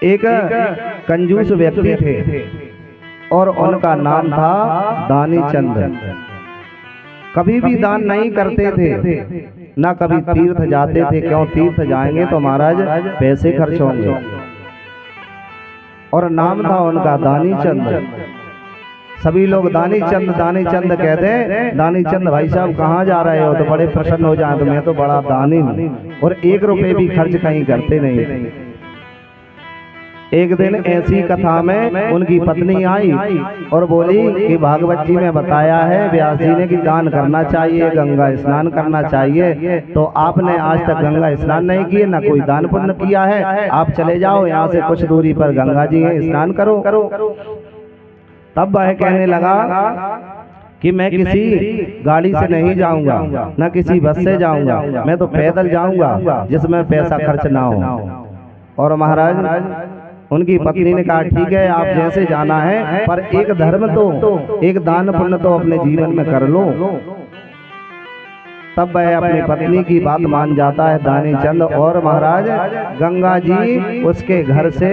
एक कंजूस व्यक्ति थे और उनका नाम था दानी चंद। कभी भी दान नहीं करते थे, ना कभी तीर्थ जाते थे। क्यों तीर्थ जाएंगे तो महाराज पैसे खर्च होंगे। और नाम था उनका दानी चंद। सभी लोग दानी चंद कहते हैं। दानी चंद भाई साहब कहाँ जा रहे हो? तो बड़े प्रसन्न हो जाए, तो मैं तो बड़ा दानी हूँ और 1 रुपए भी खर्च कहीं करते नहीं। एक दिन ऐसी कथा में उनकी पत्नी आई और बोली कि भागवत जी में बताया है व्यास जी ने कि दान करना चाहिए, गंगा स्नान करना चाहिए। तो आपने आज तक गंगा स्नान नहीं किए, ना कोई दान पुण्य किया है। आप चले जाओ, यहाँ से कुछ दूरी पर गंगा जी है, स्नान करो। तब वह कहने लगा कि मैं किसी गाड़ी से नहीं जाऊंगा, न किसी बस से जाऊंगा, मैं तो पैदल जाऊंगा जिसमें पैसा खर्च ना हो। और महाराज उनकी पत्नी ने कहा ठीक है, आप जैसे जाना है, पर एक धर्म तो, एक दान पुण्य तो अपने जीवन में कर लो। तब वह अपनी पत्नी की बात मान जाता है दानी चंद। और महाराज गंगा जी उसके घर से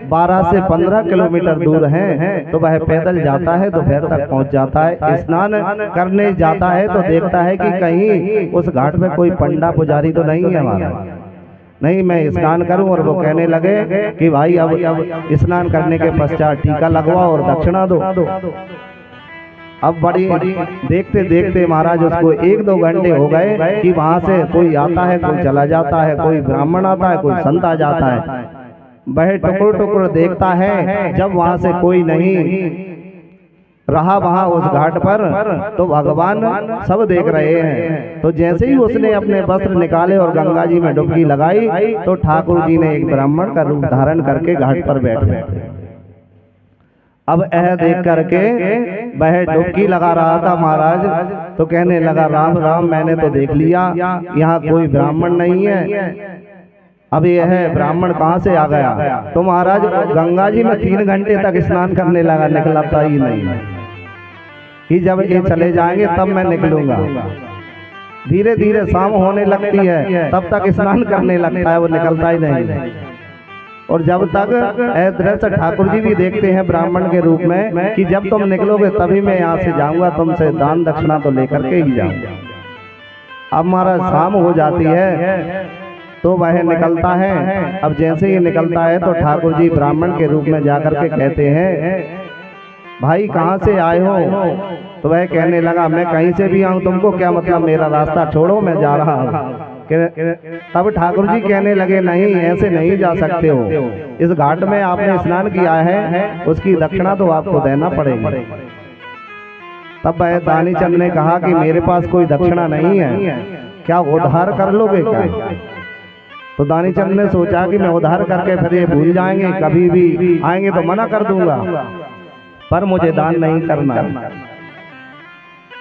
12 से 15 किलोमीटर दूर हैं, तो वह पैदल जाता है, दोपहर तक पहुंच जाता है। स्नान करने जाता है तो देखता है कि कहीं उस घाट पे कोई पंडा पुजारी तो नहीं है हमारा। नहीं, मैं स्नान करूं। और वो कहने लगे कि भाई अब स्नान करने के पश्चात टीका लगवाओ और दक्षिणा दो। अब बड़ी देखते देखते महाराज उसको 1-2 घंटे हो गए कि वहां से कोई आता है, कोई चला जाता है, कोई ब्राह्मण आता है, कोई संत आ जाता है। वह टुकड़ टुकड़ देखता है। जब वहां से कोई नहीं रहा वहां उस घाट पर, तो भगवान सब देख रहे हैं। तो जैसे ही उसने अपने वस्त्र निकाले और गंगा जी में डुबकी लगाई, तो ठाकुर जी ने एक ब्राह्मण का रूप धारण करके घाट पर बैठ गए। अब यह देख करके वह डुबकी लगा रहा था महाराज, तो कहने लगा राम राम, मैंने तो देख लिया यहाँ कोई ब्राह्मण नहीं है। अब यह ब्राह्मण कहाँ से आ गया? तो महाराज गंगा जी में 3 घंटे तक स्नान करने लगा, निकलता ही नहीं कि जब ये चले जाएंगे तब मैं निकलूंगा। धीरे धीरे शाम होने लगती है, तब तक स्नान करने लगता है, वो निकलता ही नहीं। और जब तक दृश्य ठाकुर जी भी देखते हैं ब्राह्मण के रूप में कि जब तुम निकलोगे तभी मैं यहाँ से जाऊंगा, तुमसे दान दक्षिणा तो लेकर के ही जाऊंगा। अब महाराज शाम हो जाती है तो वह निकलता है। अब जैसे ही निकलता है तो ठाकुर जी ब्राह्मण के रूप में जाकर के कहते हैं भाई कहाँ से आए हो? तो वह कहने लगा मैं कहीं से भी आऊँ, तुमको क्या मतलब, मेरा रास्ता छोड़ो, मैं जा रहा हूँ। तब ठाकुर जी कहने लगे नहीं, ऐसे नहीं जा सकते हो। इस घाट में आपने स्नान किया है, उसकी दक्षिणा तो आपको देना पड़ेगी। तब वह दानी चंद ने कहा कि मेरे पास कोई दक्षिणा नहीं है, क्या उधार कर लोगे क्या? तो दानी चंद ने सोचा कि मैं उधार करके फिर ये भूल जाएंगे, कभी भी आएंगे तो मना कर दूंगा, पर मुझे दान नहीं करना।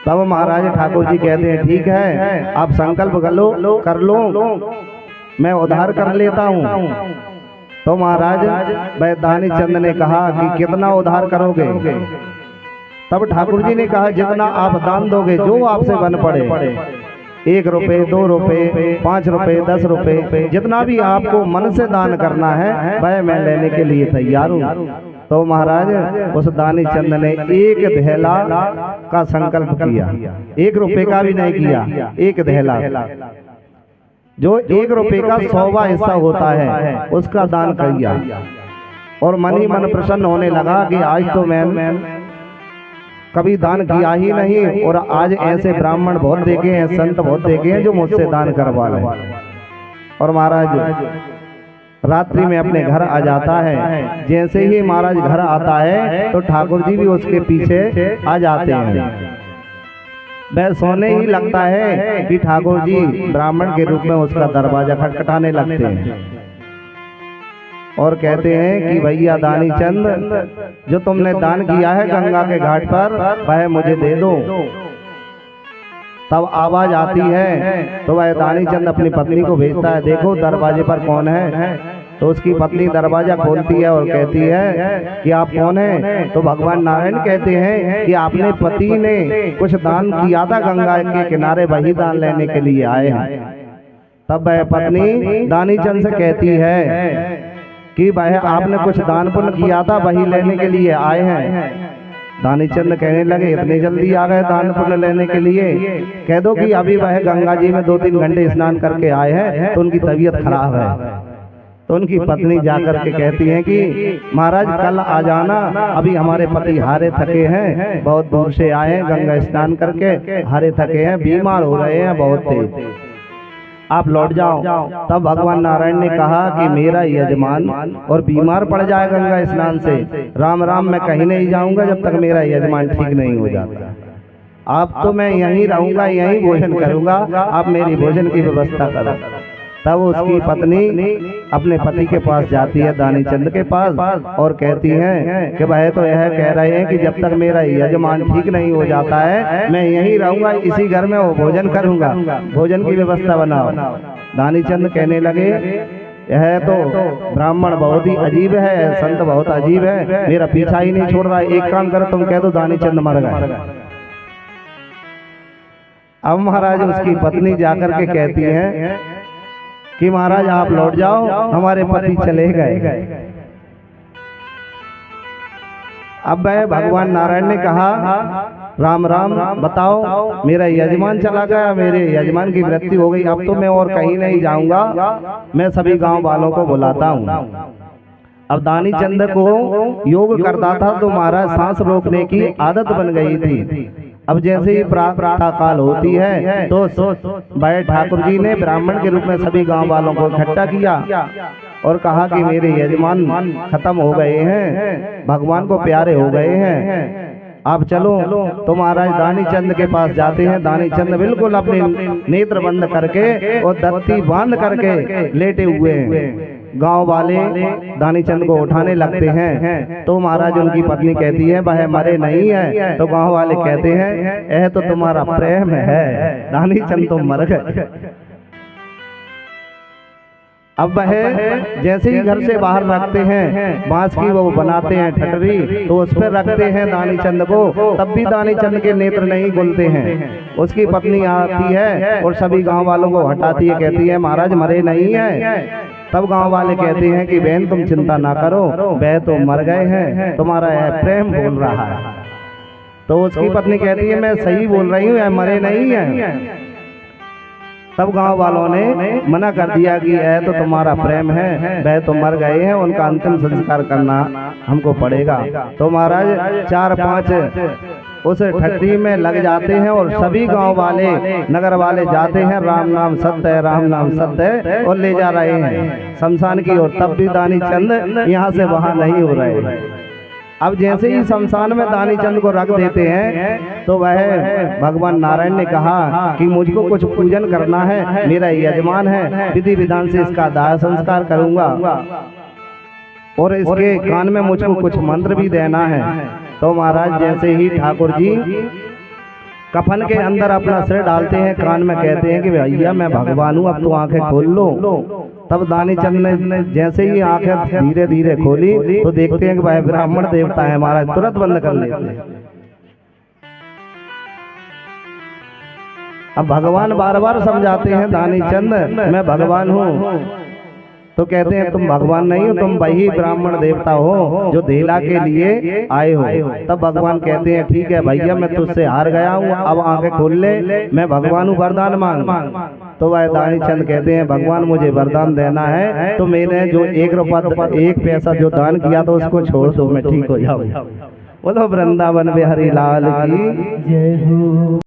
तब महाराज ठाकुर जी कहते हैं ठीक है, आप संकल्प कर लो, मैं उधार कर लेता हूँ। तो महाराज वह दानी चंद ने कहा कि कितना उधार करोगे? तब ठाकुर जी ने कहा जितना आप दान दोगे, जो आपसे बन पड़े, 1 रुपए, 2 रुपए, 5 रुपए, 10 रुपए, जितना भी आपको मन से दान करना है वह मैं लेने के लिए तैयार हूँ। तो महाराज उस दानी चंद ने 1 धेला का संकल्प किया, 1 रुपए का भी नहीं किया, 1 धेला, जो 1 रुपए का 100वां हिस्सा होता है उसका दान किया। और मन ही मन प्रसन्न होने लगा कि आज तो मैं कभी दान किया ही नहीं, और आज ऐसे ब्राह्मण बहुत देखे हैं, संत बहुत देखे हैं जो मुझसे दान करवा रहे। और महाराज रात्रि में अपने घर आ जाता है। जैसे ही महाराज घर आता है तो ठाकुर जी भी उसके पीछे आ जाते हैं। वह सोने ही लगता है कि ठाकुर जी ब्राह्मण के रूप में उसका दरवाजा खटखटाने लगते हैं और कहते हैं कि भैया दानी चंद, जो तुमने दान किया है गंगा के घाट पर वह मुझे दे दो। तब आवाज आती है तो वह दानी चंद अपनी पत्नी को भेजता है, देखो दरवाजे पर कौन है। तो उसकी पत्नी दरवाजा खोलती है और कहती है कि आप कौन हैं? तो भगवान नारायण कहते हैं कि आपने पति ने कुछ दान किया था गंगा के किनारे, वही दान लेने के लिए आए हैं। तब वह पत्नी दानी चंद से कहती है कि भाई आपने कुछ दान पुण्य किया था, वही लेने के लिए आए हैं। दानी चंद कहने लगे इतने जल्दी आ गए दान पुण्य लेने के लिए? कह दो कि अभी वह गंगा जी में 2-3 घंटे स्नान करके आए हैं तो उनकी तबीयत खराब है। तो उनकी पत्नी जाकर के कहती हैं कि महाराज कल आ जाना, अभी हमारे पति हारे थके हैं, बहुत दूर से आए हैं गंगा स्नान करके, हारे थके हैं, बीमार हो रहे हैं बहुत तेज, आप लौट जाओ। तब भगवान नारायण ने कहा कि मेरा यजमान और बीमार पड़ जाए गंगा स्नान से, राम राम मैं कहीं नहीं जाऊंगा जब तक मेरा यजमान ठीक नहीं हो जाता। आप तो मैं यहीं रहूंगा, यहीं भोजन करूंगा, आप मेरी भोजन की व्यवस्था करो। तब उसकी पत्नी अपने पति के पास जाती है, दानी चंद के पास, और कहती हैं कि भाई तो यह कह रहे हैं कि जब तक मेरा यजमान ठीक नहीं हो जाता है मैं यहीं रहूंगा, इसी घर में वो भोजन करूंगा, भोजन की व्यवस्था बनाओ। दानी चंद कहने लगे यह तो ब्राह्मण बहुत ही अजीब है, संत बहुत अजीब है, मेरा पीछा ही नहीं छोड़ रहा है, एक काम करो तुम कह दो दानी चंद मर गए। अब महाराज उसकी पत्नी जाकर के कहती है कि महाराज आप लौट जाओ, हमारे पति चले गए। अब भगवान नारायण ने कहा राम राम बताओ, मेरा यजमान चला गया, मेरे यजमान की मृत्यु हो गई, अब तो मैं और कहीं नहीं जाऊंगा, मैं सभी गांव वालों को बुलाता हूँ। अब दानी चंद को योग करता था तो महाराज सांस रोकने की आदत बन गई थी। अब जैसे ही प्रातः काल होती है तो भाई ठाकुर जी ने ब्राह्मण के रूप में सभी गांव वालों को इकट्ठा किया और कहा कि मेरे यजमान खत्म हो गए हैं, भगवान को प्यारे हो गए हैं, आप चलो। तो महाराज दानी चंद के पास जाते हैं। दानी चंद बिल्कुल अपने नेत्र बंद करके और दत्ती बांध करके लेटे हुए हैं। गांव वाले दानी चंद को उठाने लगते हैं तो महाराज उनकी पत्नी कहती है वह मरे नहीं है। तो गांव वाले कहते हैं यह तो तुम्हारा प्रेम है, दानी चंद तो मर गए। अब वह जैसे ही घर से बाहर रखते हैं, बांस की वो बनाते हैं ठटरी, तो उस पर रखते हैं दानी चंद को, तब भी दानी चंद के नेत्र नहीं खुलते हैं। उसकी पत्नी आती है और सभी गांव वालों को हटाती है, कहती है महाराज मरे नहीं है। तब गांव वाले कहते हैं कि बहन तुम चिंता ना करो, वह तो मर गए हैं, तुम्हारा यह प्रेम बोल रहा है। तो उसकी पत्नी कहती है मैं सही बोल रही हूँ, यह मरे नहीं है। तब गांव वालों ने मना कर दिया कि यह तो तुम्हारा प्रेम है, वह तो मर गए हैं, उनका अंतिम संस्कार करना हमको पड़ेगा। तो महाराज 4-5 उस ठट्टी में लग जाते हैं और सभी गांव वाले नगर वाले जाते हैं, राम नाम सत्य है, राम नाम सत्य है, और ले जा रहे हैं शमशान की ओर। तब भी दानी चंद यहाँ से वहां नहीं हो रहे। अब जैसे ही शमशान में दानी चंद को रख देते हैं तो वह भगवान नारायण ने कहा कि मुझको कुछ पूजन करना है, मेरा यजमान है, विधि विधान से इसका दाह संस्कार करूंगा और इसके कान में मुझको कुछ मंत्र भी देना है। तो महाराज जैसे ही ठाकुर जी कफन के अंदर अपना सिर डालते हैं, कान में कहते हैं कि भैया मैं भगवान हूँ, अब तो आंखें खोल लो। तब दानी चंद ने जैसे ही आंखें धीरे धीरे खोली तो देखते हैं कि भाई ब्राह्मण देवता है, महाराज तुरंत बंद कर लेते हैं। अब भगवान बार बार समझाते हैं दानी चंद मैं भगवान हूँ। तो कहते हैं तुम भगवान नहीं हो, तुम वही ब्राह्मण देवता हो जो धेला के लिए आए हो। तब भगवान कहते हैं ठीक है भैया मैं तुझसे हार गया हूँ, अब आंखें खोल ले, मैं भगवान हूँ, वरदान मांग। तो वह दानी चंद कहते हैं भगवान मुझे वरदान देना है तो मैंने जो 1 पैसा जो दान किया था उसको छोड़ दो, मैं ठीक हो जाऊँ। बोलो वृंदावन बिहारी लाल की जय हो।